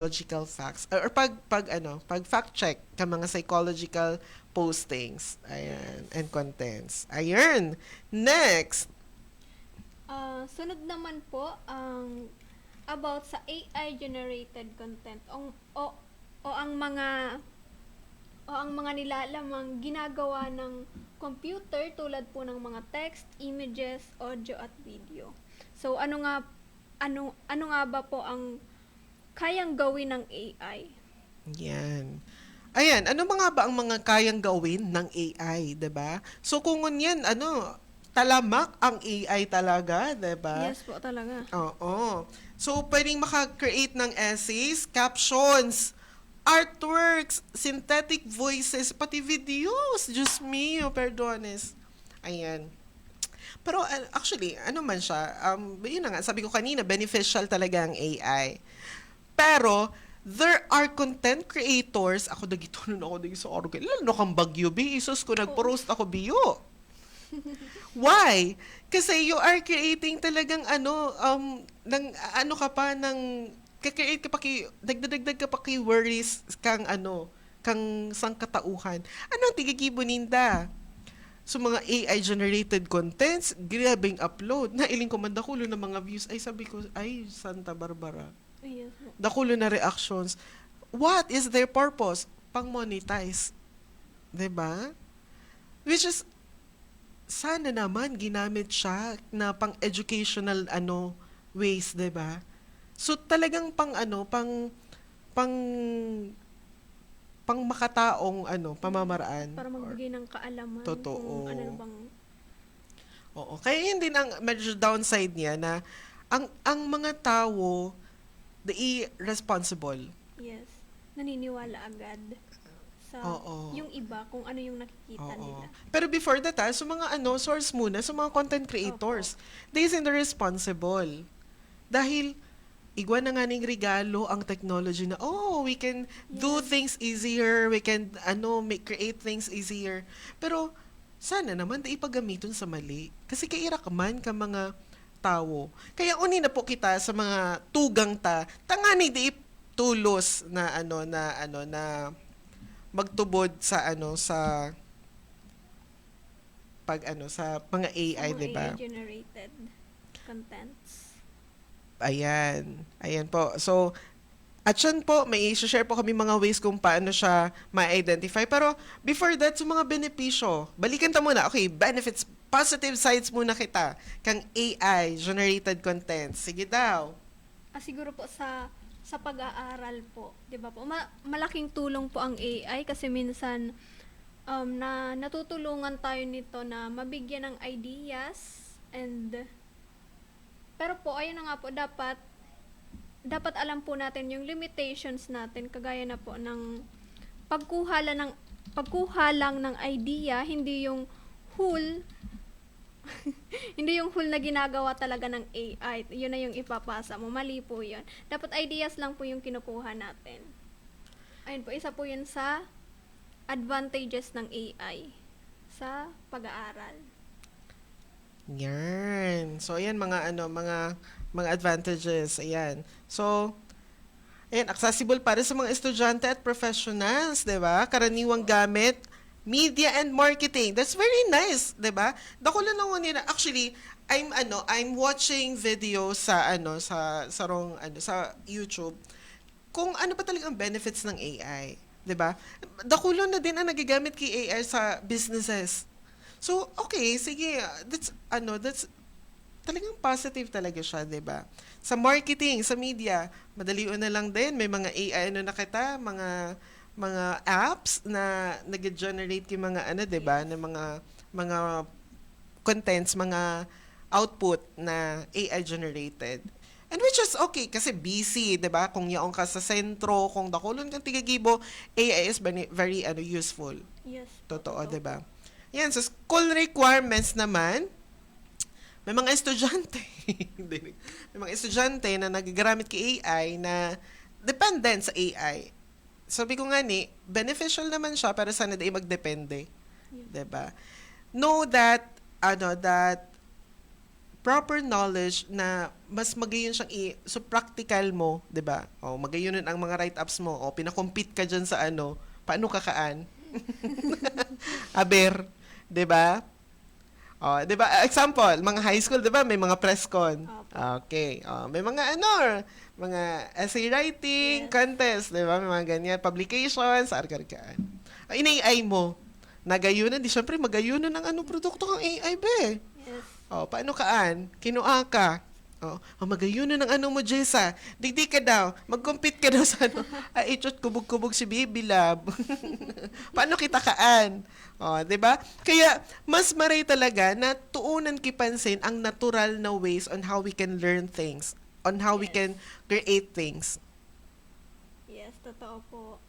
psychological facts or pag fact check ka mga psychological postings ayan Yes. and contents ayun next. Sunod naman po ang about sa AI generated content o ang mga nilalamang ginagawa ng computer tulad po ng mga text, images, audio at video. So ano nga ba po ang kayang gawin ng AI? Yan. Ayan, ano mga ba ang mga kayang gawin ng AI, 'di ba? So kung yan talamak ang AI talaga, 'di ba? Yes po talaga. Oo. So, pwedeng maka-create ng essays, captions, artworks, synthetic voices, pati videos. Diyos mio, perdones. Ayan. Pero actually, ano man siya, yun na nga, sabi ko kanina, beneficial talaga ang AI. Pero, there are content creators, ako dagito nun ako dagito sa organ, lalo kang bagyo, bi, isus ko, nagpo-roast ako biyo. Why? Kasi you are creating talagang ng ano ka pa ng kaka-create ka pa dagdag ka pa worries kang kang sangkatauhan. Anong tigigibo ninda? So mga AI generated contents, grabing upload. Na iling komandakulo ng mga views. Ay sabi ko, ay Santa Barbara. Yes po. Dakulo na reactions. What is their purpose? Pang monetize. 'Di ba? Which is sana naman ginamit siya na pang educational ways, 'di ba? So talagang pang pang makataong pamamaraan. Para magbigay ng kaalaman Totoo. kung ano na bang Oo. Kaya yun din ang medyo downside niya na ang mga tao the irresponsible. yes, naniniwala agad sa Oo. yung iba kung ano yung nakikita Oo. nila. Pero before that, sa mga source muna, sa mga content creators, they isn't responsible. Dahil, igwa na nga ning regalo ang technology na, we can do Yes. things easier, we can, create things easier. Pero, sana naman, di ipagamiton sa mali. Kasi kairak man ka mga tao. Kaya uni na po kita sa mga tugang tangani di tulos na magtubod sa sa mga Sa AI, mga 'di ba? AI-generated contents. Ayan. Ayan po. So, at yan po, may i-share po kami mga ways kung paano siya ma-identify. Pero, before that, sa mga benepisyo, balikan ta muna. Okay, benefits, positive sides muna kita. Kang AI-generated content. Sige daw. Siguro po sa pag-aaral po, 'di ba po? Malaking tulong po ang AI kasi minsan na natutulungan tayo nito na mabigyan ng ideas pero po ayun na nga po dapat alam po natin yung limitations natin kagaya na po ng pagkuha lang ng idea, hindi yung whole hindi yung whole na ginagawa talaga ng AI. Yun na yung ipapasa mo. Mali po yun. Dapat ideas lang po yung kinukuha natin. Ayun po, isa po yun sa advantages ng AI sa pag-aaral. Yan. So, ayan, mga advantages. Ayan. So, ayan, accessible para sa mga estudyante at professionals, 'di ba? Karaniwang gamit media and marketing. That's very nice, 'di ba? Dako lang ako nila. Actually, I'm watching video sa YouTube kung ano pa talagang benefits ng AI, 'di ba? Dakulo na din ang nagagamit kay AI sa businesses. So, okay, sige, that's talagang positive talaga siya, 'di ba? Sa marketing, sa media, madali na lang din may mga AI na kita, mga apps na nag-generate yung mga 'di ba, ng mga contents, mga output na AI generated. And which is okay kasi busy, 'di ba? Kung yaong ka sa sentro, kung dakulon kang tigagibo, AI is very useful. Yes. Totoo, 'di ba? Yan, so school requirements naman, may mga estudyante, may mga estudyante na nagagamit kay AI na dependent sa AI. Sabi ko nga beneficial naman siya pero sana di magdepende, Yes. 'di ba? Know that that proper knowledge na mas magayon siyang so practical mo, 'di ba? O magayonon ang mga write-ups mo. O pina-compete ka diyan sa ano, paano kakaan? Aber, 'di ba? Oh, 'di ba? Example, mga high school, 'di ba? May mga press con. Opo. Okay. Oh, may mga ano, mga essay writing Yes. contest, 'di ba? May mga ganyan, publications, arkarkaan. Ay, in-AI mo. Nagayunan, di syempre magayunan ng ano produkto ng AI, be. Yes. Oh, paano kaan? Kinua ka. Magayunan ng ano mo, Jessa. Digdi ka daw. Mag-compete ka daw sa ano. Ay, ichot, kubog-kubog si Baby Love. Paano kita kaan? 'di ba? Kaya, mas maray talaga na tuunan kipansin ang natural na ways on how we can learn things. On how we Yes. can create things. Yes, totoo po.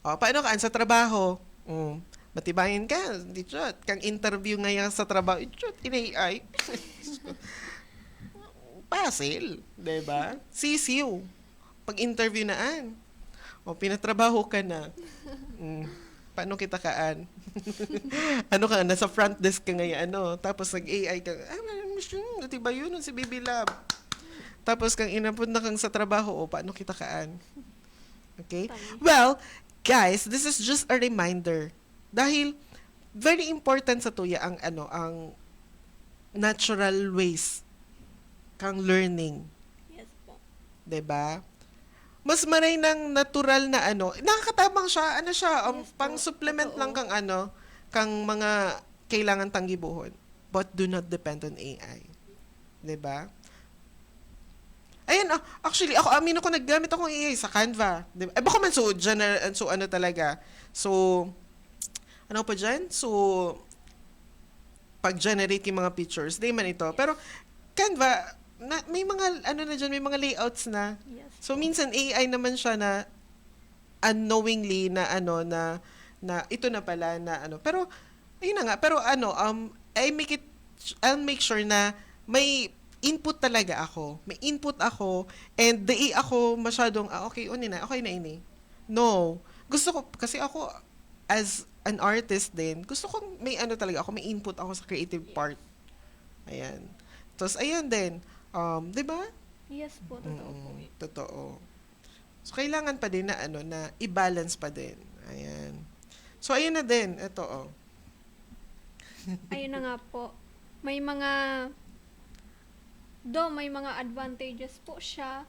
Paano kaan sa trabaho? Matibayan ka. Di chot. Kang interview ngayon sa trabaho. Ichot, in-AI. Pasil, 'di ba? Sisiw. Pag-interview naan. Pinatrabaho ka na. Paano kita kaan? Ano ka, nasa front desk ka ngayon, ano? Tapos nag-AI ka, diba yun, si Baby Love. Tapos kang inapod na kang sa trabaho, paano kita kaan? Okay? Tama. Well, guys, this is just a reminder. Dahil, very important sa tuya ang, ang natural ways kang learning. Yes po. 'Di ba? Mas maray ng natural na nakakatabang siya, Yes po, pang-supplement totoo. lang kang mga kailangan tanggibuhon. But do not depend on AI. 'Di ba? Ayun, actually, aminin ko, naggamit ako ng AI sa Canva. 'Di ba? Baka man ano talaga. So, ano pa dyan? So, pag-generate yung mga pictures, di man ito. Pero, Canva, may mga, na dyan, may mga layouts na. Yes. So, minsan AI naman siya na unknowingly na na ito na pala na Pero, ayun na nga. Pero I'll make sure na may input talaga ako. May input ako and di ako masyadong, okay na ini. No. Gusto ko, kasi ako, as an artist din, gusto ko may talaga ako, may input ako sa creative part. Ayan. Tapos, ayan din. 'Di ba? Yes po, totoo po. Totoo. So, kailangan pa din na na i-balance pa din. Ayan. So, ayun na din. Ito, Ayun na nga po. May mga advantages po siya.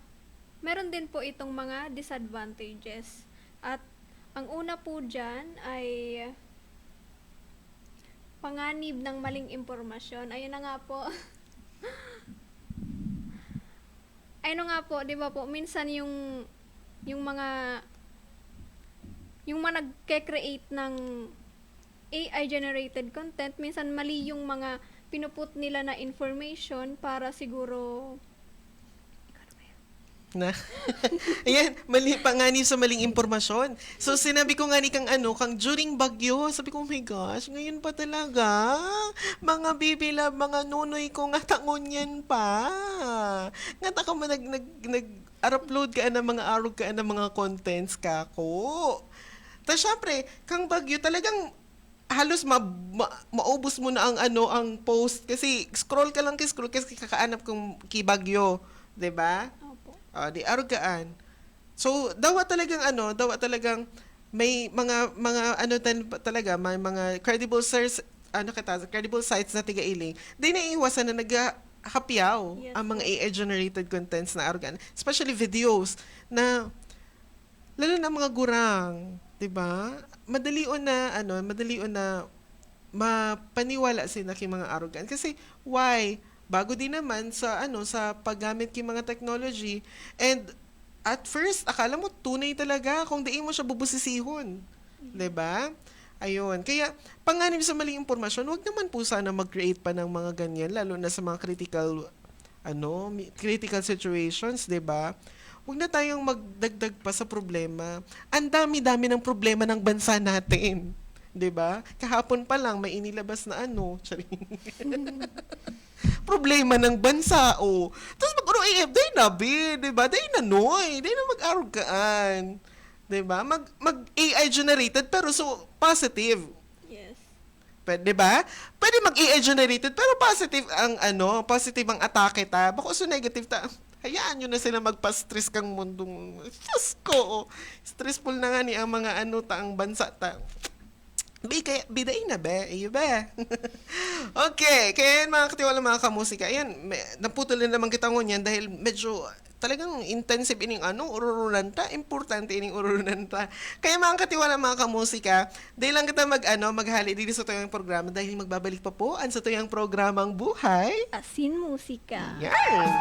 Meron din po itong mga disadvantages. At ang una po dyan ay panganib ng maling impormasyon. Ayun na nga po. Ayun nga po, 'di ba po, minsan yung mga nagke-create ng AI generated content, minsan mali yung mga pinuput nila na information para siguro na. Ayan, mali panganib sa maling impormasyon. So, sinabi ko nga ni kang during bagyo, sabi ko, oh my gosh, ngayon pa talaga. Mga Baby Love, mga nunoy ko nga tangon pa. Nga ta ka man upload ka ng mga arog ka ng mga contents ka ko. Tapos, syempre, kang bagyo, talagang halos maubos mo na ang post kasi scroll kasi kakaanap kong kibagyo, 'di ba? opo. Di arugaan. So, dawa talagang may mga talaga, may mga credible source, credible sites na tiga-iling. Di naiiwasan na naghahapyaw Yes. ang mga AI-generated contents na arugaan. Especially videos na, lalo na mga gurang, 'di ba? Madali na mapaniwala sila kay mga arugan. Kasi, why? Bago din naman sa paggamit ng mga technology. And at first, akala mo tunay talaga kung diin mo siya bubusisihon. 'Di ba? Ayun. Kaya panganib sa maling impormasyon, wag naman po sana mag-create pa ng mga ganyan lalo na sa mga critical situations, 'di ba? Wag na tayong magdagdag pa sa problema. Ang dami-dami ng problema ng bansa natin. 'Di ba? Kahapon pa lang may inilabas na problema ng bansa, Tapos mag-AF, day na, diba? Day na, day na mag-arugaan. Diba? Mag-AI generated, pero so, positive. Yes. Pwede ba? Pwede mag-AI-generated, pero positive ang positive ang atake ta. Bako so negative ta. Hayaan nyo na sila magpa-stress kang mundong. Diyos ko. Stressful na nga ni ang mga ang bansa ta. Biday na ba? Iyo ba? Okay, kaya yan, mga katiwala, mga kamusika. Ayan, naputol na naman kita ngunyan dahil medyo talagang intensive ining ururunanta. Importante ining ururunanta. Kaya mga katiwala, mga kamusika, dahil lang kita maghali dito sa tuyang programa dahil magbabalik pa po ang sa tuyang programang Buhay. Asin musika. Yan!